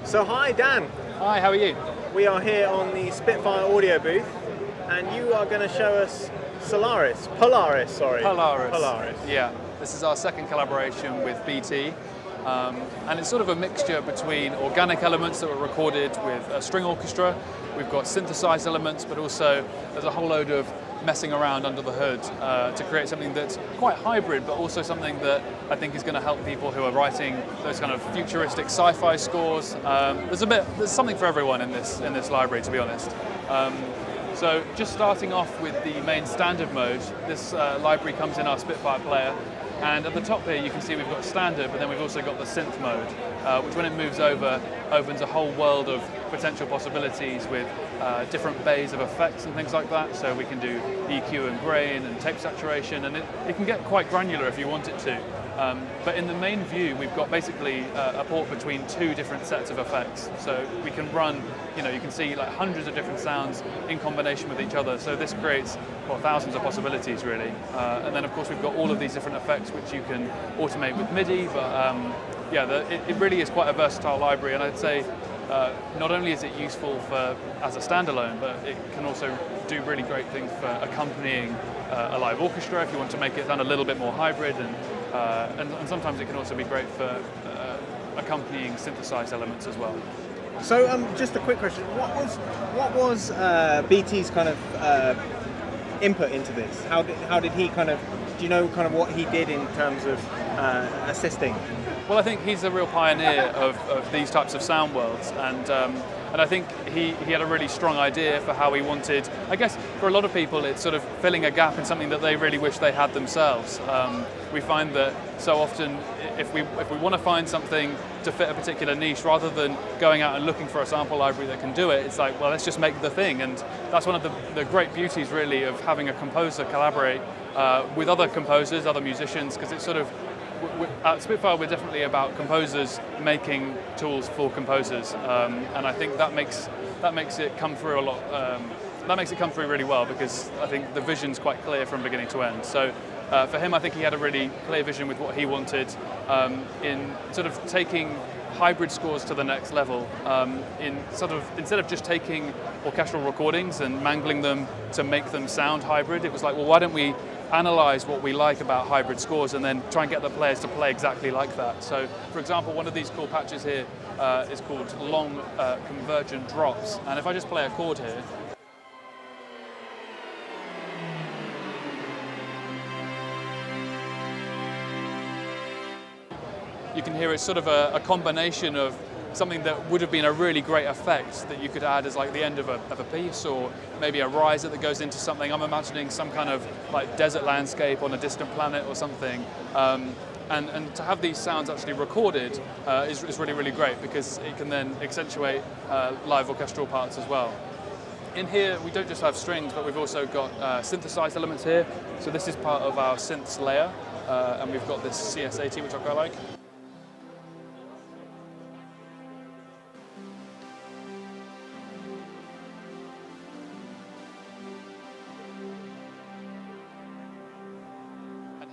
So hi Dan. Hi, how are you? We are here on the Spitfire audio booth and you are going to show us Polaris. Yeah, this is our second collaboration with BT. And it's sort of a mixture between organic elements that were recorded with a string orchestra. We've got synthesized elements, but also there's a whole load of messing around under the hood to create something that's quite hybrid, but also something that I think is going to help people who are writing those kind of futuristic sci-fi scores. There's something for everyone in this library, to be honest. So just starting off with the main standard mode, this library comes in our Spitfire player. And at the top here you can see we've got standard, but then we've also got the synth mode, which when it moves over, opens a whole world of potential possibilities with different bays of effects and things like that. So we can do EQ and grain and tape saturation, and it can get quite granular if you want it to. But in the main view, we've got basically a port between two different sets of effects. So we can run, you can see like hundreds of different sounds in combination with each other. So this creates, well, thousands of possibilities really. And then of course we've got all of these different effects which you can automate with MIDI, but it really is quite a versatile library, and I'd say not only is it useful as a standalone, but it can also do really great things for accompanying a live orchestra if you want to make it sound a little bit more hybrid, and sometimes it can also be great for accompanying synthesized elements as well. So just a quick question, what was BT's kind of input into this? How did he kind of, do you know kind of what he did in terms of assisting? Well, I think he's a real pioneer of these types of sound worlds, and I think he had a really strong idea for how he wanted. I guess for a lot of people it's sort of filling a gap in something that they really wish they had themselves. We find that so often if we want to find something to fit a particular niche, rather than going out and looking for a sample library that can do it, it's like, well, let's just make the thing. And that's one of the great beauties really of having a composer collaborate with other composers, other musicians, because it's sort of, at Spitfire we're definitely about composers making tools for composers, and I think that makes it come through a lot. That makes it come through really well, because I think the vision's quite clear from beginning to end. So for him, I think he had a really clear vision with what he wanted in sort of taking hybrid scores to the next level. Instead of just taking orchestral recordings and mangling them to make them sound hybrid, it was like, well, why don't we analyze what we like about hybrid scores and then try and get the players to play exactly like that. So, for example, one of these cool patches here is called long Convergent drops, and if I just play a chord here, you can hear it's sort of a combination of something that would have been a really great effect that you could add as like the end of a piece, or maybe a riser that goes into something. I'm imagining some kind of like desert landscape on a distant planet or something. And to have these sounds actually recorded is really, really great, because it can then accentuate live orchestral parts as well. In here, we don't just have strings, but we've also got synthesized elements here. So this is part of our synths layer, and we've got this CS80, which I quite like.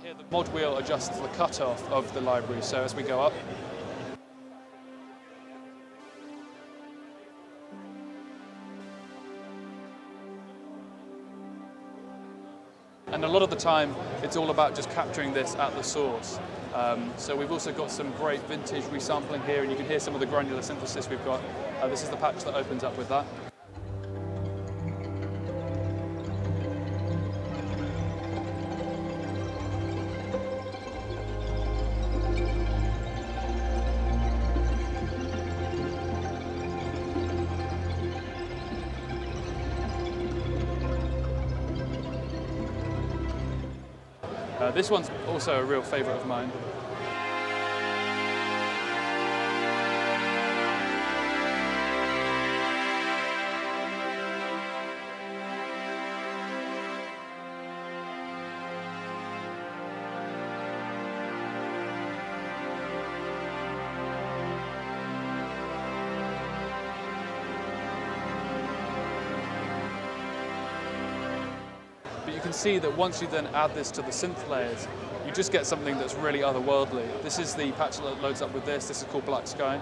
Here the mod wheel adjusts the cutoff of the library, so as we go up, and a lot of the time it's all about just capturing this at the source. So we've also got some great vintage resampling here, and you can hear some of the granular synthesis we've got. This is the patch that opens up with that. This one's also a real favourite of mine. But you can see that once you then add this to the synth layers, you just get something that's really otherworldly. This is the patch that loads up with this. This is called Black Sky.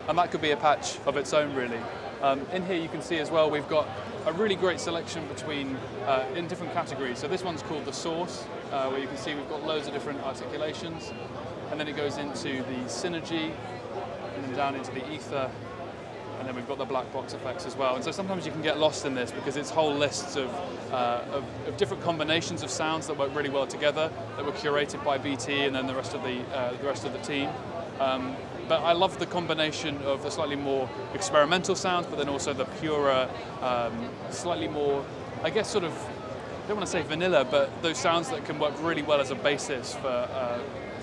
and that could be a patch of its own, really. In here you can see as well we've got a really great selection between in different categories. So this one's called the source, where you can see we've got loads of different articulations, and then it goes into the synergy, and then down into the ether, and then we've got the black box effects as well. And so sometimes you can get lost in this because it's whole lists of different combinations of sounds that work really well together, that were curated by BT and then the rest of the team. But I love the combination of the slightly more experimental sounds, but then also the purer, slightly more, I guess, sort of, I don't want to say vanilla, but those sounds that can work really well as a basis for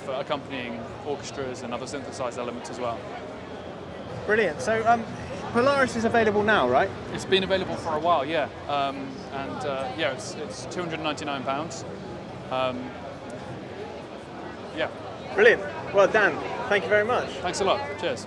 accompanying orchestras and other synthesized elements as well. Brilliant. So Polaris is available now, right? It's been available for a while, yeah. Yeah, it's £299. Yeah. Brilliant. Well, Dan, thank you very much. Thanks a lot. Cheers.